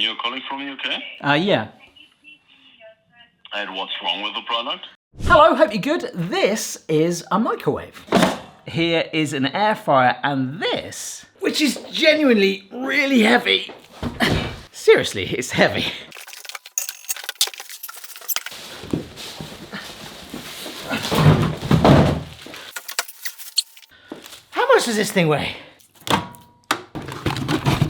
And you're calling from the UK? Yeah. And what's wrong with the product? Hello, hope you're good. This is a microwave. Here is an air fryer, and this, which is genuinely really heavy. Seriously, it's heavy. How much does this thing weigh?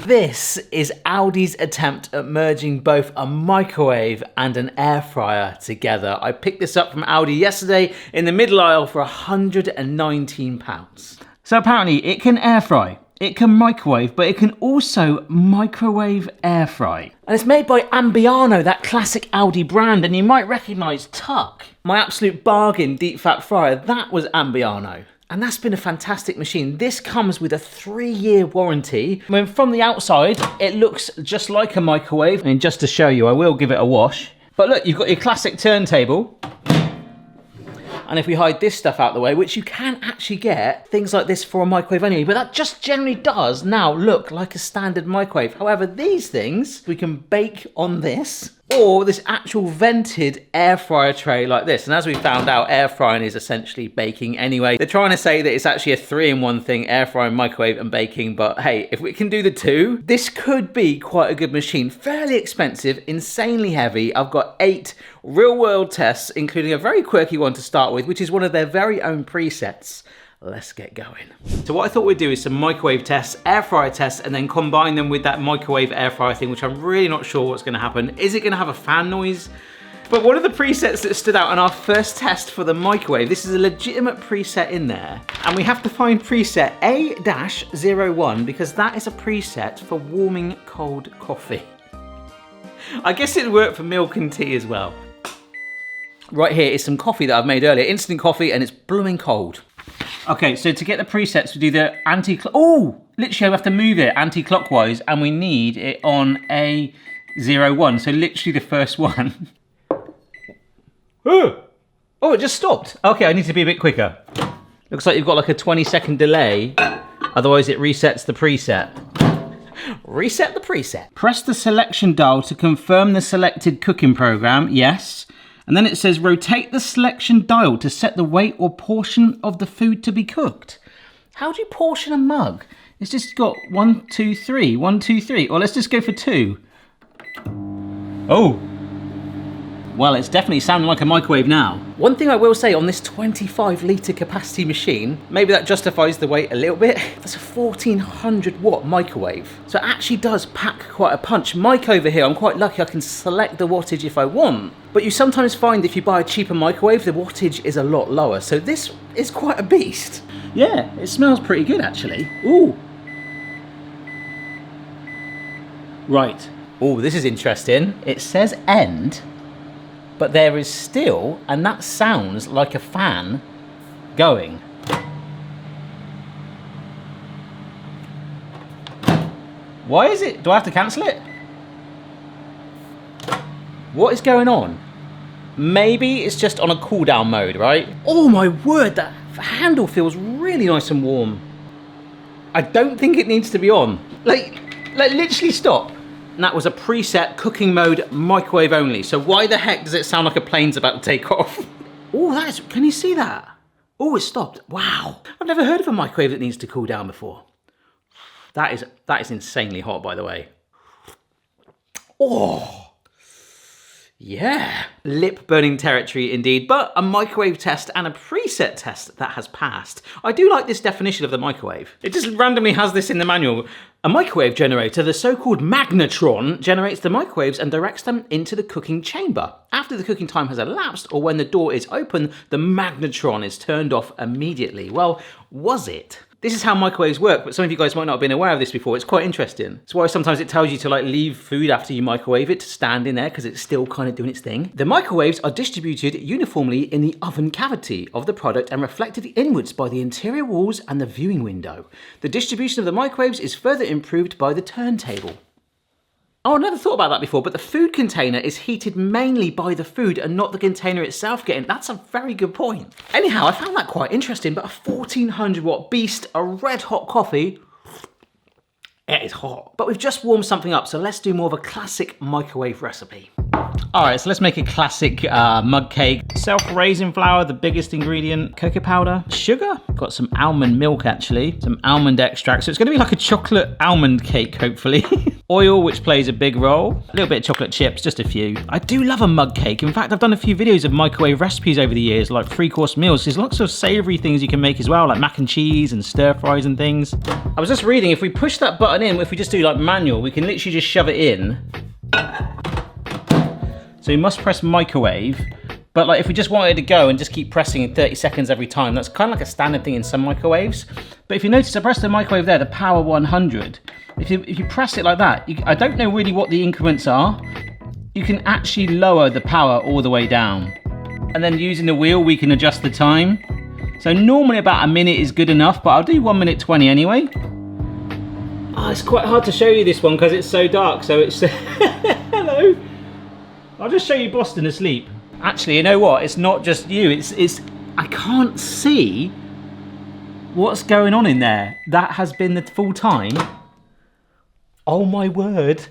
This is Aldi's attempt at merging both a microwave and an air fryer together. I picked this up from Aldi yesterday in the middle aisle for £119. So apparently it can air fry, it can microwave, but it can also microwave air fry. And it's made by Ambiano, that classic Aldi brand, and you might recognise Tuck, my absolute bargain deep fat fryer. That was Ambiano. And that's been a fantastic machine. This comes with a 3-year warranty. I mean, from the outside, it looks just like a microwave. I mean, just to show you, I will give it a wash. But look, you've got your classic turntable. And if we hide this stuff out the way, which you can actually get things like this for a microwave anyway, but that just generally does now look like a standard microwave. However, these things, we can bake on this, or this actual vented air fryer tray like this. And as we found out, air frying is essentially baking anyway. They're trying to say that it's actually a 3-in-1 thing, air frying, microwave and baking, but hey, if we can do the two, this could be quite a good machine. Fairly expensive, insanely heavy. I've got 8 real-world tests, including a very quirky one to start with, which is one of their very own presets. Let's get going. So what I thought we'd do is some microwave tests, air fryer tests, and then combine them with that microwave air fryer thing, which I'm really not sure what's gonna happen. Is it gonna have a fan noise? But one of the presets that stood out on our first test for the microwave, this is a legitimate preset in there, and we have to find preset A-01 because that is a preset for warming cold coffee. I guess it'd work for milk and tea as well. Right here is some coffee that I've made earlier, instant coffee, and it's blooming cold. Okay, so to get the presets, we do the oh, literally I have to move it anti-clockwise, and we need it on A01, so literally the first one. Oh, it just stopped. Okay, I need to be a bit quicker. Looks like you've got like a 20-second delay, otherwise it resets the preset. Reset the preset. Press the selection dial to confirm the selected cooking program, yes. And then it says rotate the selection dial to set the weight or portion of the food to be cooked. How do you portion a mug? It's just got 1, 2, 3, 1, 2, 3. Or let's just go for 2. Oh. Well, it's definitely sounding like a microwave now. One thing I will say on this 25-litre capacity machine, maybe that justifies the weight a little bit. That's a 1400 watt microwave. So it actually does pack quite a punch. Mic over here, I'm quite lucky I can select the wattage if I want. But you sometimes find if you buy a cheaper microwave, the wattage is a lot lower. So this is quite a beast. Yeah, it smells pretty good actually. Ooh. Right. Oh, this is interesting. It says end, but there is still, and that sounds like a fan going. Why is it? Do I have to cancel it? What is going on? Maybe it's just on a cool down mode, right? Oh my word, that handle feels really nice and warm. I don't think it needs to be on. Like literally stop. And that was a preset cooking mode, microwave only. So why the heck does it sound like a plane's about to take off? Oh, can you see that? Oh, it stopped. Wow. I've never heard of a microwave that needs to cool down before. That is insanely hot, by the way. Oh. Yeah, lip burning territory indeed, but a microwave test and a preset test that has passed. I do like this definition of the microwave. It just randomly has this in the manual. A microwave generator, the so-called magnetron, generates the microwaves and directs them into the cooking chamber. After the cooking time has elapsed or when the door is open, the magnetron is turned off immediately. Well, was it? This is how microwaves work, but some of you guys might not have been aware of this before. It's quite interesting. It's why sometimes it tells you to leave food after you microwave it to stand in there because it's still kind of doing its thing. The microwaves are distributed uniformly in the oven cavity of the product and reflected inwards by the interior walls and the viewing window. The distribution of the microwaves is further improved by the turntable. Oh, I never thought about that before, but the food container is heated mainly by the food and not the container itself getting. That's a very good point. Anyhow, I found that quite interesting, but a 1400 watt beast, a red hot coffee, It is hot. But we've just warmed something up, so let's do more of a classic microwave recipe. All right, so let's make a classic mug cake. Self-raising flour, the biggest ingredient. Cocoa powder, sugar. Got some almond milk, actually. Some almond extract. So it's gonna be like a chocolate almond cake, hopefully. Oil, which plays a big role. A little bit of chocolate chips, just a few. I do love a mug cake. In fact, I've done a few videos of microwave recipes over the years, like 3-course meals. There's lots of savory things you can make as well, like mac and cheese and stir fries and things. I was just reading, if we push that button in, if we just do like manual, we can literally just shove it in. So you must press microwave, but like if we just wanted to go and just keep pressing in 30 seconds every time, that's kind of like a standard thing in some microwaves. But if you notice, I pressed the microwave there, the power 100. If you press it like that, I don't know really what the increments are. You can actually lower the power all the way down. And then using the wheel, we can adjust the time. So normally about a minute is good enough, but I'll do 1 minute 20 anyway. Oh, it's quite hard to show you this one because it's so dark, so it's... Hello. I'll just show you Boston asleep. Actually, you know what? It's not just you. It's. I can't see what's going on in there. That has been the full time. Oh my word.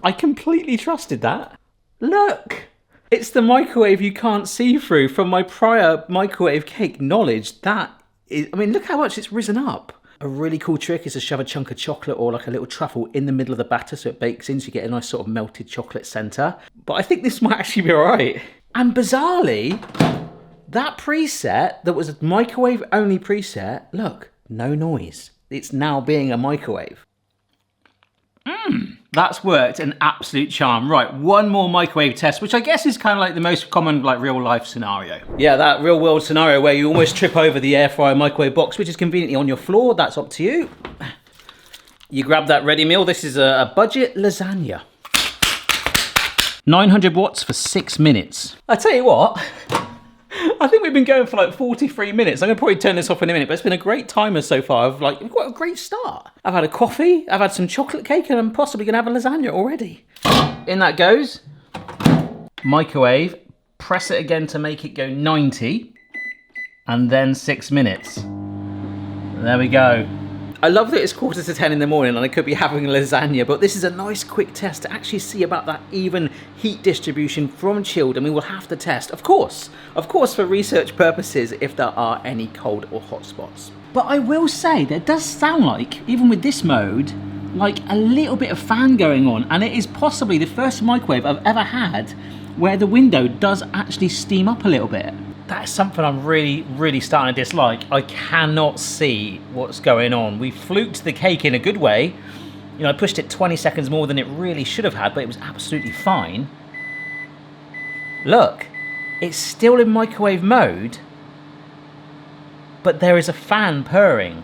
I completely trusted that. Look. It's the microwave you can't see through from my prior microwave cake knowledge. That is, I mean, look how much it's risen up. A really cool trick is to shove a chunk of chocolate or like a little truffle in the middle of the batter so it bakes in, so you get a nice sort of melted chocolate centre. But I think this might actually be all right. And bizarrely, that preset that was a microwave only preset, look, no noise. It's now being a microwave. That's worked an absolute charm. Right, one more microwave test, which I guess is kind of like the most common like real life scenario. Yeah, that real world scenario where you almost trip over the air fryer microwave box, which is conveniently on your floor. That's up to you. You grab that ready meal. This is a budget lasagna. 900 watts for 6 minutes. I tell you what, I think we've been going for like 43 minutes. I'm gonna probably turn this off in a minute, but it's been a great timer so far. I've like quite a great start. I've had a coffee, I've had some chocolate cake, and I'm possibly gonna have a lasagna already. In that goes. Microwave, press it again to make it go 90, and then 6 minutes. There we go. I love that it's 9:45 in the morning and I could be having lasagna, but this is a nice quick test to actually see about that even heat distribution from chilled, and we will have to test, of course for research purposes, if there are any cold or hot spots. But I will say, there does sound like, even with this mode, like a little bit of fan going on, and it is possibly the first microwave I've ever had where the window does actually steam up a little bit. That is something I'm really starting to dislike. I cannot see what's going on. We fluked the cake in a good way. You know, I pushed it 20 seconds more than it really should have had, but it was absolutely fine. Look, it's still in microwave mode, but there is a fan purring.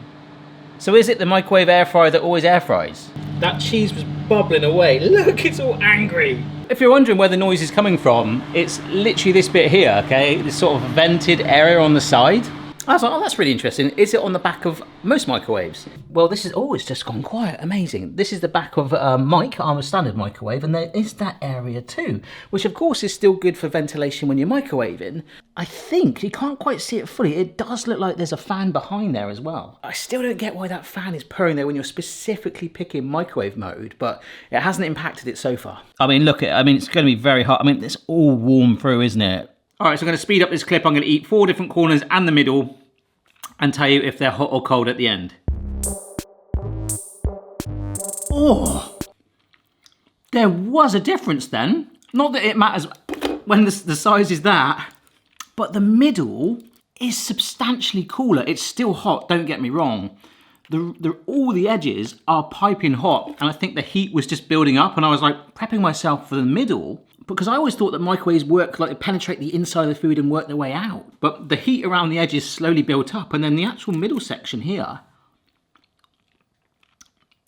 So is it the microwave air fryer that always air fries? That cheese was bubbling away. Look, it's all angry. If you're wondering where the noise is coming from, it's literally this bit here, okay? This sort of vented area on the side. I was like, oh, that's really interesting. Is it on the back of most microwaves? Well, this is, oh, it's just gone quiet, amazing. This is the back of our standard microwave, and there is that area too, which of course is still good for ventilation when you're microwaving. I think, you can't quite see it fully, it does look like there's a fan behind there as well. I still don't get why that fan is purring there when you're specifically picking microwave mode, but it hasn't impacted it so far. I mean, look, it's gonna be very hot. I mean, it's all warm through, isn't it? All right, so I'm gonna speed up this clip. I'm gonna eat 4 different corners and the middle and tell you if they're hot or cold at the end. Oh, there was a difference then. Not that it matters when the size is that, but the middle is substantially cooler. It's still hot, don't get me wrong. All the edges are piping hot, and I think the heat was just building up, and I was like prepping myself for the middle, because I always thought that microwaves work like penetrate the inside of the food and work their way out. But the heat around the edges slowly built up, and then the actual middle section here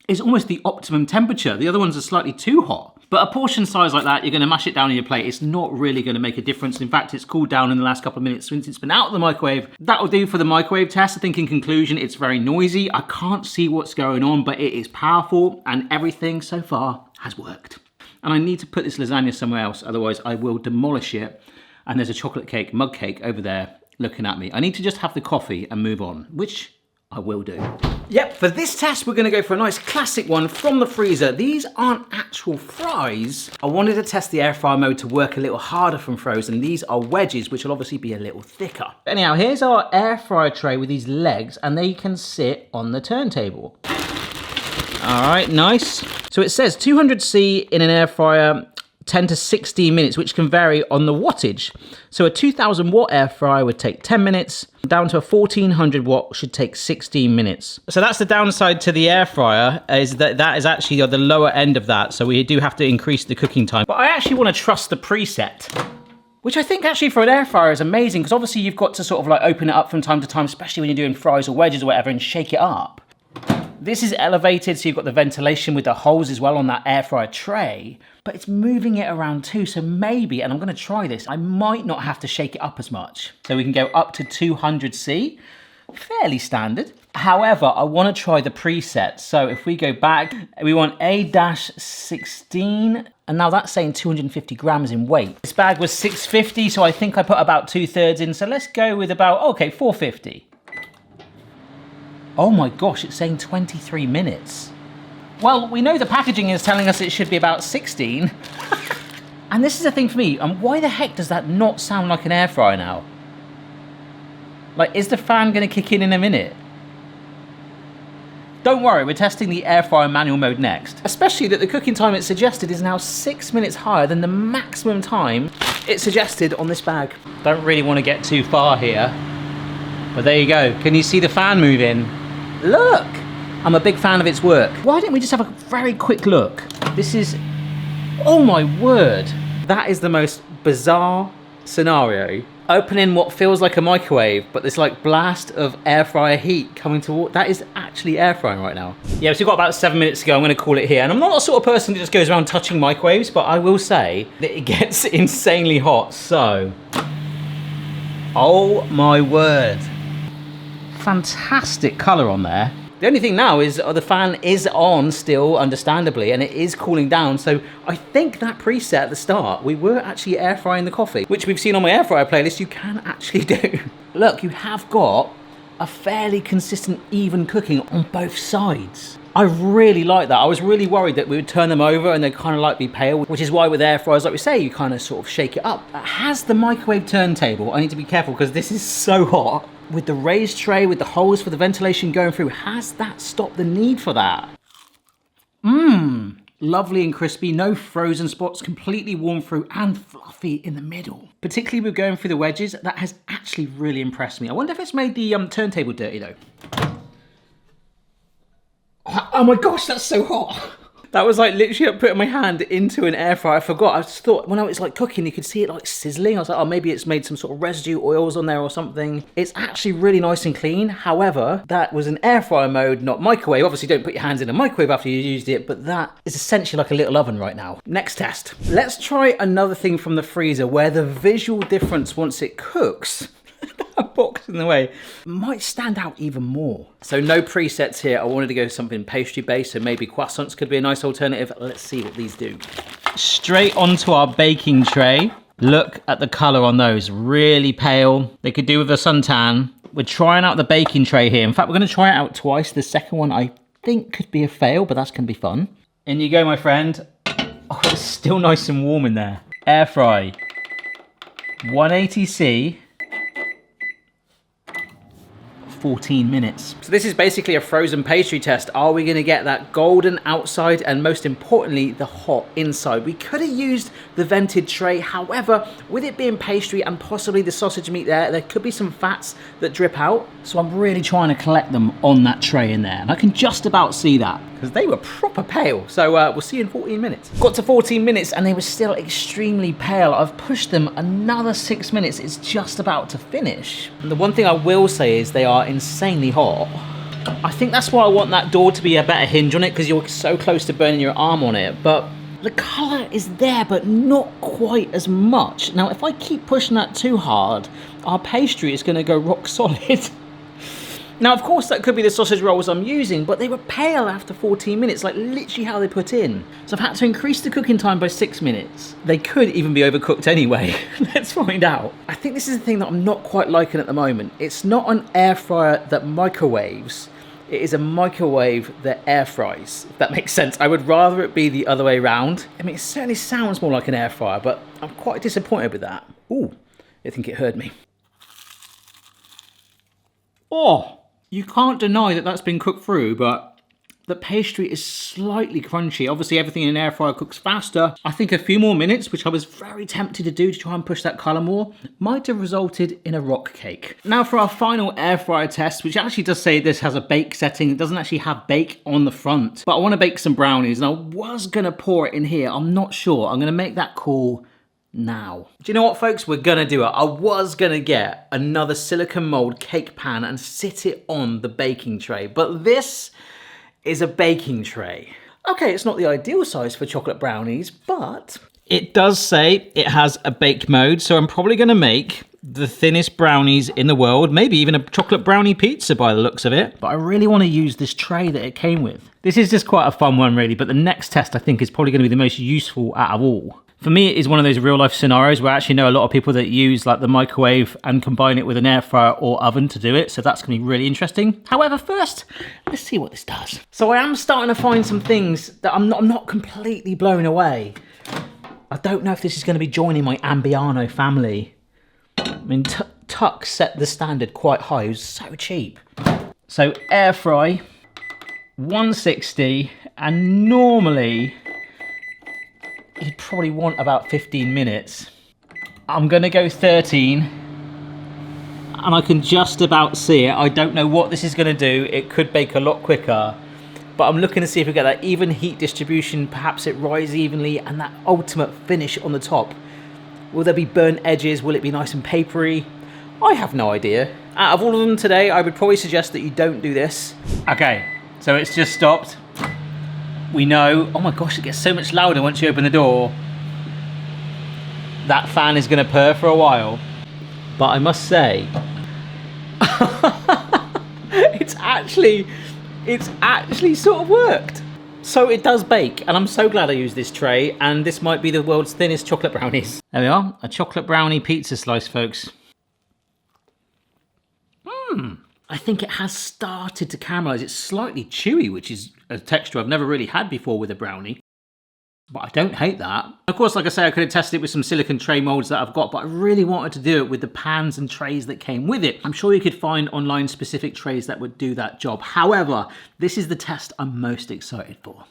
is almost the optimum temperature. The other ones are slightly too hot. But a portion size like that, you're gonna mash it down on your plate. It's not really gonna make a difference. In fact, it's cooled down in the last couple of minutes since it's been out of the microwave. That'll do for the microwave test. I think in conclusion, it's very noisy. I can't see what's going on, but it is powerful, and everything so far has worked. And I need to put this lasagna somewhere else, otherwise I will demolish it. And there's a chocolate cake, mug cake over there looking at me. I need to just have the coffee and move on, which I will do. Yep, for this test, we're gonna go for a nice classic one from the freezer. These aren't actual fries. I wanted to test the air fryer mode to work a little harder from frozen. These are wedges, which will obviously be a little thicker. Anyhow, here's our air fryer tray with these legs, and they can sit on the turntable. All right, nice. So it says 200C in an air fryer, 10 to 16 minutes, which can vary on the wattage. So a 2000 watt air fryer would take 10 minutes, down to a 1400 watt should take 16 minutes. So that's the downside to the air fryer, is that is actually the lower end of that. So we do have to increase the cooking time. But I actually want to trust the preset, which I think actually for an air fryer is amazing, because obviously you've got to sort of like open it up from time to time, especially when you're doing fries or wedges or whatever, and shake it up. This is elevated, so you've got the ventilation with the holes as well on that air fryer tray, but it's moving it around too, so maybe, and I'm gonna try this, I might not have to shake it up as much. So we can go up to 200C, fairly standard. However, I wanna try the preset. So if we go back, we want A-16, and now that's saying 250 grams in weight. This bag was 650, so I think I put about 2/3 in, so let's go with about, okay, 450. Oh my gosh, it's saying 23 minutes. Well, we know the packaging is telling us it should be about 16. And this is the thing for me, why the heck does that not sound like an air fryer now? Like, is the fan gonna kick in a minute? Don't worry, we're testing the air fryer manual mode next. Especially that the cooking time it suggested is now 6 minutes higher than the maximum time it suggested on this bag. Don't really wanna get too far here, but there you go. Can you see the fan moving? Look! I'm a big fan of its work. Why don't we just have a very quick look? This is, oh my word. That is the most bizarre scenario. Opening what feels like a microwave, but this like blast of air fryer heat coming toward, that is actually air frying right now. Yeah, so we've got about 7 minutes to go. I'm gonna call it here. And I'm not the sort of person that just goes around touching microwaves, but I will say that it gets insanely hot, so. Oh my word. Fantastic color on there. The only thing now is the fan is on still, understandably, and it is cooling down. So I think that preset at the start, we were actually air frying the coffee, which we've seen on my air fryer playlist, you can actually do. Look, you have got a fairly consistent, even cooking on both sides. I really like that. I was really worried that we would turn them over and they'd kind of like be pale, which is why with air fryers, like we say, you kind of sort of shake it up. It has the microwave turntable. I need to be careful because this is so hot. With the raised tray, with the holes for the ventilation going through, has that stopped the need for that? Mmm, lovely and crispy, no frozen spots, completely warm through and fluffy in the middle. Particularly with going through the wedges, that has actually really impressed me. I wonder if it's made the turntable dirty though. Oh my gosh, that's so hot. That was like literally putting my hand into an air fryer. I forgot, I just thought when I was like cooking, you could see it like sizzling. I was like, oh, maybe it's made some sort of residue oils on there or something. It's actually really nice and clean. However, that was an air fryer mode, not microwave. Obviously don't put your hands in a microwave after you used it, but that is essentially like a little oven right now. Next test. Let's try another thing from the freezer where the visual difference once it cooks, that box in the way, might stand out even more. So no presets here. I wanted to go something pastry based, so maybe croissants could be a nice alternative. Let's see what these do. Straight onto our baking tray. Look at the color on those, really pale. They could do with a suntan. We're trying out the baking tray here. In fact, we're gonna try it out twice. The second one I think could be a fail, but that's gonna be fun. In you go, my friend. Oh, it's still nice and warm in there. Air fry, 180C. 14 minutes. So this is basically a frozen pastry test. Are we gonna get that golden outside and most importantly, the hot inside? We could have used the vented tray. However, with it being pastry and possibly the sausage meat there could be some fats that drip out. So I'm really trying to collect them on that tray in there. And I can just about see that because they were proper pale. So we'll see you in 14 minutes. Got to 14 minutes and they were still extremely pale. I've pushed them another 6 minutes. It's just about to finish. And the one thing I will say is they are insanely hot. I think that's why I want that door to be a better hinge on it, because you're so close to burning your arm on it. But the color is there, but not quite as much. Now, if I keep pushing that too hard, our pastry is gonna go rock solid. Now, of course, that could be the sausage rolls I'm using, but they were pale after 14 minutes, like literally how they put in. So I've had to increase the cooking time by 6 minutes. They could even be overcooked anyway. Let's find out. I think this is the thing that I'm not quite liking at the moment. It's not an air fryer that microwaves, It is a microwave that air fries, if that makes sense. I would rather it be the other way around. I mean, it certainly sounds more like an air fryer, but I'm quite disappointed with that. Ooh, I think it heard me. Oh, you can't deny that that's been cooked through, but the pastry is slightly crunchy. Obviously, everything in an air fryer cooks faster. I think a few more minutes, which I was very tempted to do to try and push that colour more, might have resulted in a rock cake. Now for our final air fryer test, which actually does say this has a bake setting. It doesn't actually have bake on the front, but I want to bake some brownies, and I was going to pour it in here. I'm not sure. I'm going to make that call now. Do you know what, folks? We're gonna do it. I was gonna get another silicone mold cake pan and sit it on the baking tray, but this is a baking tray. Okay, it's not the ideal size for chocolate brownies, but it does say it has a bake mode, so I'm probably gonna make the thinnest brownies in the world, maybe even a chocolate brownie pizza by the looks of it. But I really want to use this tray that it came with. This is just quite a fun one, really, but the next test I think is probably gonna be the most useful out of all. For me, it is one of those real life scenarios where I actually know a lot of people that use like the microwave and combine it with an air fryer or oven to do it. So that's gonna be really interesting. However, first, let's see what this does. So I am starting to find some things that I'm not completely blown away. I don't know if this is gonna be joining my Ambiano family. I mean, Tuck set the standard quite high. It was so cheap. So air fry, 160, and normally, you'd probably want about 15 minutes. I'm gonna go 13, and I can just about see it. I don't know what this is gonna do. It could bake a lot quicker, but I'm looking to see if we get that even heat distribution, perhaps it rises evenly, and that ultimate finish on the top. Will there be burnt edges? Will it be nice and papery? I have no idea. Out of all of them today, I would probably suggest that you don't do this. Okay, so it's just stopped. We know, oh my gosh, it gets so much louder once you open the door. That fan is gonna purr for a while. But I must say, it's actually sort of worked. So it does bake, and I'm so glad I used this tray, and this might be the world's thinnest chocolate brownies. There we are, a chocolate brownie pizza slice, folks. I think it has started to caramelize. It's slightly chewy, which is a texture I've never really had before with a brownie. But I don't hate that. Of course, like I say, I could have tested it with some silicone tray molds that I've got, but I really wanted to do it with the pans and trays that came with it. I'm sure you could find online specific trays that would do that job. However, this is the test I'm most excited for.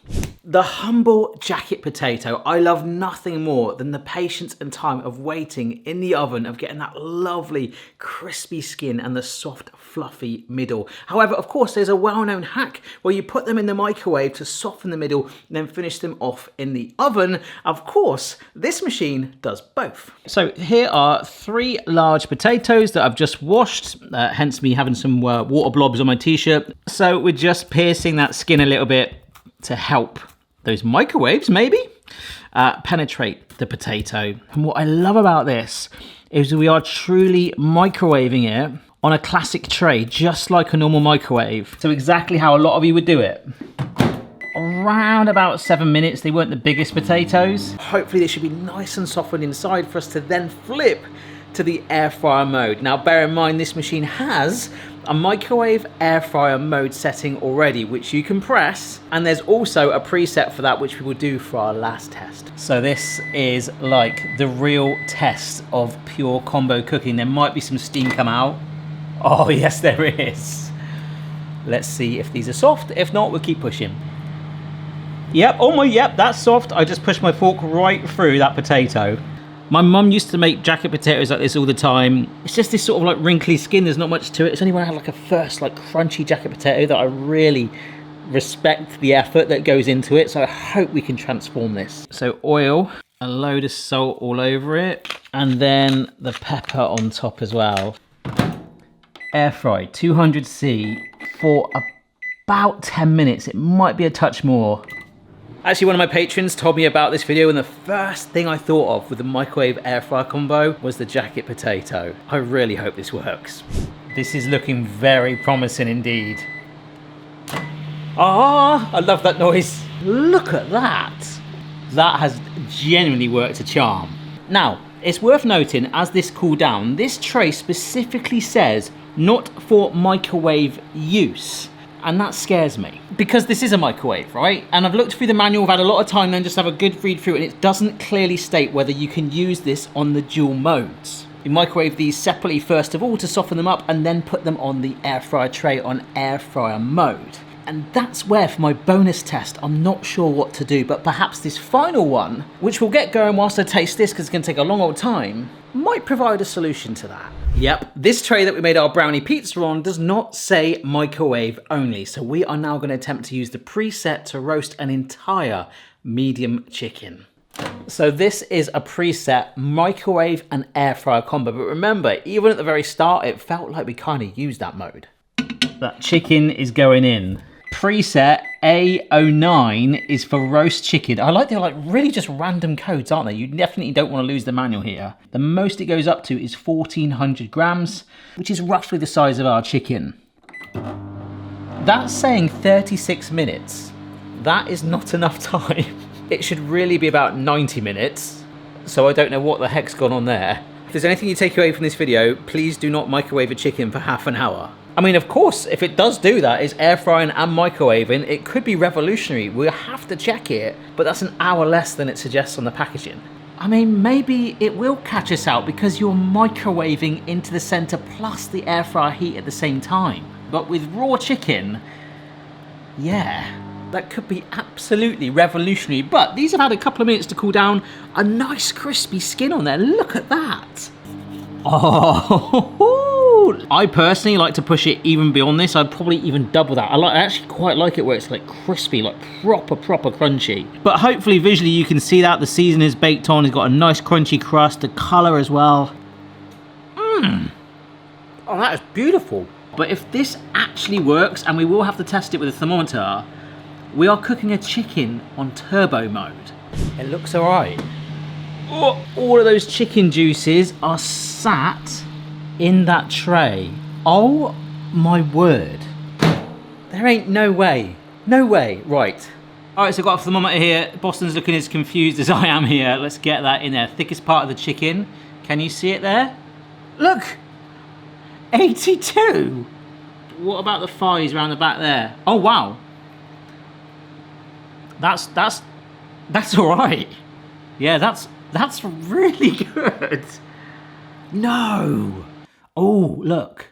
The humble jacket potato. I love nothing more than the patience and time of waiting in the oven, of getting that lovely crispy skin and the soft fluffy middle. However, of course, there's a well-known hack where you put them in the microwave to soften the middle and then finish them off in the oven. Of course, this machine does both. So here are 3 large potatoes that I've just washed, hence me having some water blobs on my t-shirt. So we're just piercing that skin a little bit to help those microwaves maybe penetrate the potato. And what I love about this is we are truly microwaving it on a classic tray, just like a normal microwave. So exactly how a lot of you would do it. Around about 7 minutes. They weren't the biggest potatoes. Hopefully they should be nice and softened inside for us to then flip to the air fryer mode. Now bear in mind, this machine has a microwave air fryer mode setting already, which you can press, and there's also a preset for that, which we will do for our last test. So this is like the real test of pure combo cooking. There might be some steam come out. Oh yes, there is. Let's see if these are soft. If not, we'll keep pushing. Yep, oh my, yep, that's soft. I just pushed my fork right through that potato. My mum used to make jacket potatoes like this all the time. It's just this sort of like wrinkly skin. There's not much to it. It's only when I had like a first like crunchy jacket potato that I really respect the effort that goes into it. So I hope we can transform this. So oil, a load of salt all over it, and then the pepper on top as well. Air fry, 200C for about 10 minutes. It might be a touch more. Actually, one of my patrons told me about this video, and the first thing I thought of with the microwave air fryer combo was the jacket potato. I really hope this works. This is looking very promising indeed. Ah, I love that noise. Look at that. That has genuinely worked a charm. Now, it's worth noting, as this cooled down, this tray specifically says not for microwave use. And that scares me. Because this is a microwave, right? And I've looked through the manual, I've had a lot of time then just have a good read through, and it doesn't clearly state whether you can use this on the dual modes. You microwave these separately first of all to soften them up, and then put them on the air fryer tray on air fryer mode. And that's where, for my bonus test, I'm not sure what to do, but perhaps this final one, which we'll get going whilst I taste this because it's going to take a long old time, might provide a solution to that. Yep, this tray that we made our brownie pizza on does not say microwave only, so we are now going to attempt to use the preset to roast an entire medium chicken. So this is a preset microwave and air fryer combo, but remember, even at the very start, it felt like we kind of used that mode. That chicken is going in. Preset A09 is for roast chicken. I like they're like really just random codes, aren't they? You definitely don't want to lose the manual here. The most it goes up to is 1400 grams, which is roughly the size of our chicken. That's saying 36 minutes. That is not enough time. It should really be about 90 minutes. So I don't know what the heck's gone on there. If there's anything you take away from this video, please do not microwave a chicken for half an hour. I mean, of course, if it does do that, is air frying and microwaving, it could be revolutionary. We'll have to check it, but that's an hour less than it suggests on the packaging. I mean, maybe it will catch us out because you're microwaving into the center plus the air fryer heat at the same time. But with raw chicken, yeah, that could be absolutely revolutionary. But these have had a couple of minutes to cool down. A nice crispy skin on there. Look at that. Oh, I personally like to push it even beyond this. I'd probably even double that. I actually quite like it where it's like crispy, like proper crunchy. But hopefully visually you can see that the seasoning is baked on. It's got a nice crunchy crust, the color as well. Oh, that is beautiful. But if this actually works, and we will have to test it with a thermometer, we are cooking a chicken on turbo mode. It looks all right. Oh, all of those chicken juices are sat in that tray. Oh my word. There ain't no way. No way. Right. All right, so I've got a thermometer here. Boston's looking as confused as I am here. Let's get that in there. Thickest part of the chicken. Can you see it there? Look. 82. What about the thighs around the back there? Oh, wow. That's all right. Yeah, that's really good. No. Oh, look.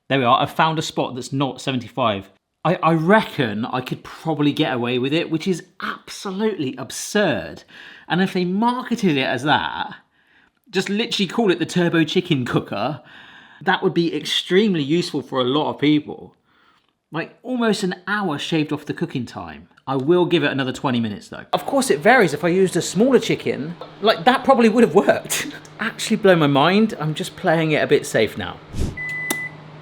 There we are. I found a spot that's not 75. I reckon I could probably get away with it, which is absolutely absurd. And if they marketed it as that, just literally call it the turbo chicken cooker, that would be extremely useful for a lot of people. Like almost an hour shaved off the cooking time. I will give it another 20 minutes though. Of course it varies. If I used a smaller chicken, like that probably would have worked. Actually blown my mind. I'm just playing it a bit safe now.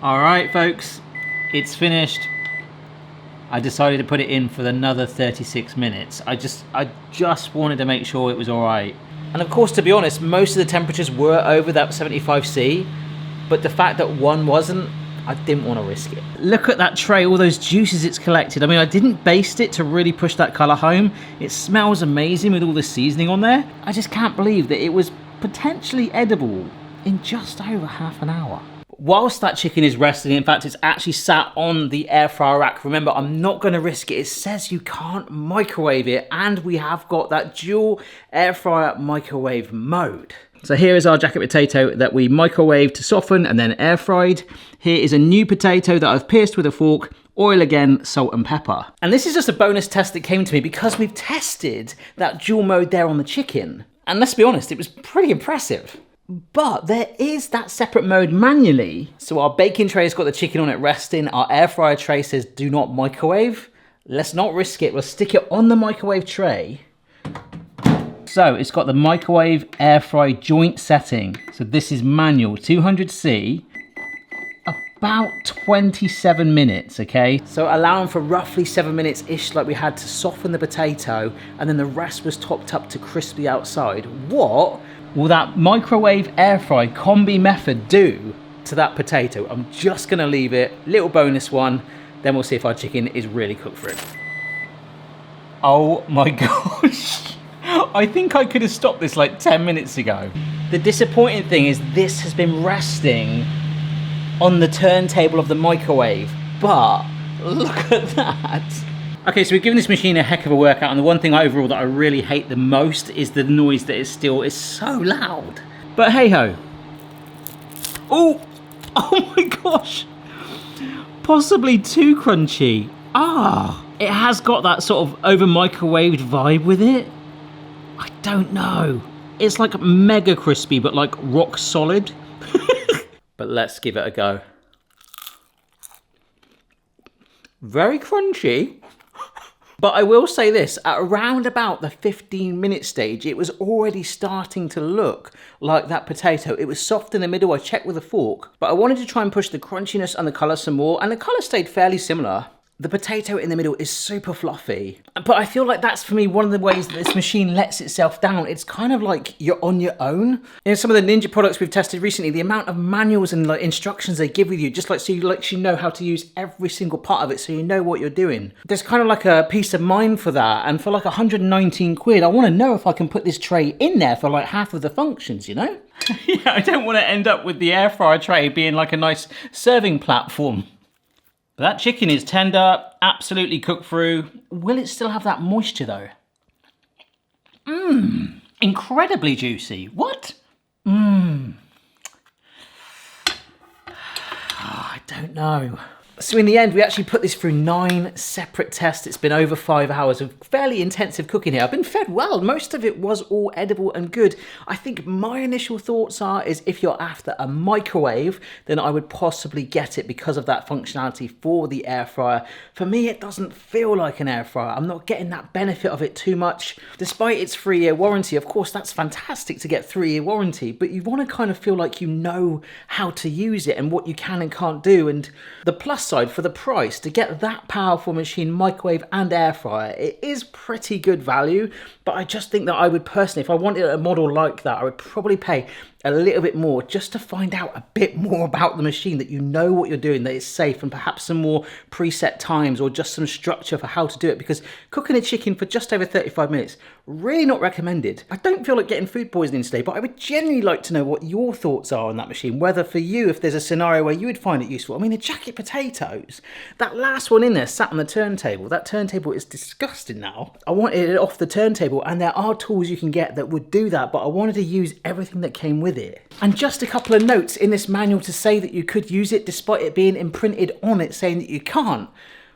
All right, folks, it's finished. I decided to put it in for another 36 minutes. I just wanted to make sure it was all right. And of course, to be honest, most of the temperatures were over that 75°, but the fact that one wasn't, I didn't want to risk it. Look at that tray, all those juices it's collected. I mean, I didn't baste it to really push that color home. It smells amazing with all the seasoning on there. I just can't believe that it was potentially edible in just over half an hour. Whilst that chicken is resting, in fact, it's actually sat on the air fryer rack. Remember, I'm not going to risk it. It says you can't microwave it, and we have got that dual air fryer microwave mode. So here is our jacket potato that we microwaved to soften and then air fried. Here is a new potato that I've pierced with a fork, oil again, salt and pepper. And this is just a bonus test that came to me because we've tested that dual mode there on the chicken. And let's be honest, it was pretty impressive. But there is that separate mode manually. So our baking tray has got the chicken on it resting. Our air fryer tray says do not microwave. Let's not risk it. We'll stick it on the microwave tray. So it's got the microwave air fry joint setting. So this is manual, 200C, about 27 minutes, okay? So allowing for roughly 7 minutes-ish like we had to soften the potato, and then the rest was topped up to crispy outside. What will that microwave air fry combi method do to that potato? I'm just gonna leave it, little bonus one, then we'll see if our chicken is really cooked for it. Oh my gosh. I think I could have stopped this like 10 minutes ago. The disappointing thing is this has been resting on the turntable of the microwave, but Look at that. Okay, so we've given this machine a heck of a workout, and the one thing overall that I really hate the most is the noise that it still is so loud. But hey ho. Oh, oh my gosh. Possibly too crunchy. Ah, it has got that sort of over microwaved vibe with it. I don't know. It's like mega crispy, but like rock solid. But let's give it a go. Very crunchy. But I will say this, at around about the 15-minute stage, it was already starting to look like that potato. It was soft in the middle, I checked with a fork, but I wanted to try and push the crunchiness and the colour some more, and the colour stayed fairly similar. The potato in the middle is super fluffy, but I feel like that's for me one of the ways that this machine lets itself down. It's kind of like you're on your own. You know, some of the Ninja products we've tested recently, the amount of manuals and like instructions they give with you, just like so you actually know how to use every single part of it, so you know what you're doing. There's kind of like a peace of mind for that, and for like 119 quid, I want to know if I can put this tray in there for like half of the functions, you know? Yeah, I don't want to end up with the air fryer tray being like a nice serving platform. That chicken is tender, absolutely cooked through. Will it still have that moisture though? Mmm, incredibly juicy. What? Mmm. I don't know. So in the end, we actually put this through 9 separate tests. It's been over 5 hours of fairly intensive cooking here. I've been fed well. Most of it was all edible and good. I think my initial thoughts is if you're after a microwave, then I would possibly get it because of that functionality for the air fryer. For me, it doesn't feel like an air fryer. I'm not getting that benefit of it too much. Despite its 3-year warranty, of course, that's fantastic to get 3-year warranty, but you want to kind of feel like you know how to use it and what you can and can't do. And the plus side for the price, to get that powerful machine, microwave and air fryer, it is pretty good value. But I just think that I would personally, if I wanted a model like that, I would probably pay a little bit more just to find out a bit more about the machine, that you know what you're doing, that it's safe, and perhaps some more preset times or just some structure for how to do it, because cooking a chicken for just over 35 minutes, really not recommended. I don't feel like getting food poisoning today, but I would genuinely like to know what your thoughts are on that machine, whether for you, if there's a scenario where you would find it useful. I mean, the jacket potatoes, that last one in there sat on the turntable. That turntable is disgusting now. I wanted it off the turntable, and there are tools you can get that would do that, but I wanted to use everything that came with it. And just a couple of notes in this manual to say that you could use it despite it being imprinted on it saying that you can't,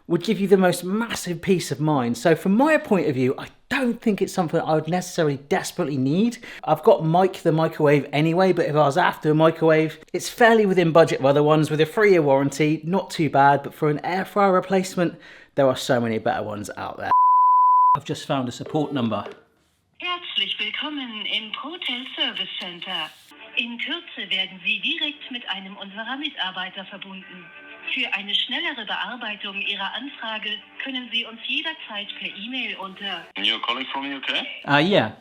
would give you the most massive peace of mind. So from my point of view, I don't think it's something I would necessarily desperately need. I've got Mike the microwave anyway, but if I was after a microwave, it's fairly within budget of other ones with a 3-year warranty, not too bad, but for an air fryer replacement, there are so many better ones out there. I've just found a support number. Herzlich willkommen im Hotel Service Center. In Kürze werden Sie direkt mit einem unserer Mitarbeiter verbunden. Für eine schnellere Bearbeitung Ihrer Anfrage können Sie uns jederzeit per E-Mail unter... You're calling from UK? Yeah.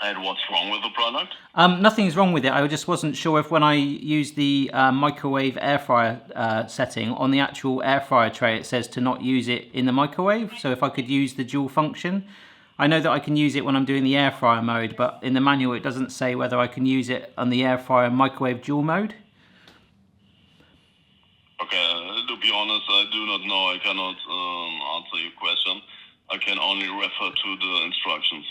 And what's wrong with the product? Nothing's wrong with it. I just wasn't sure if when I use the microwave air fryer setting on the actual air fryer tray, it says to not use it in the microwave. So if I could use the dual function. I know that I can use it when I'm doing the air fryer mode, but in the manual it doesn't say whether I can use it on the air fryer microwave dual mode. Okay, to be honest, I do not know. I cannot answer your question. I can only refer to the instructions.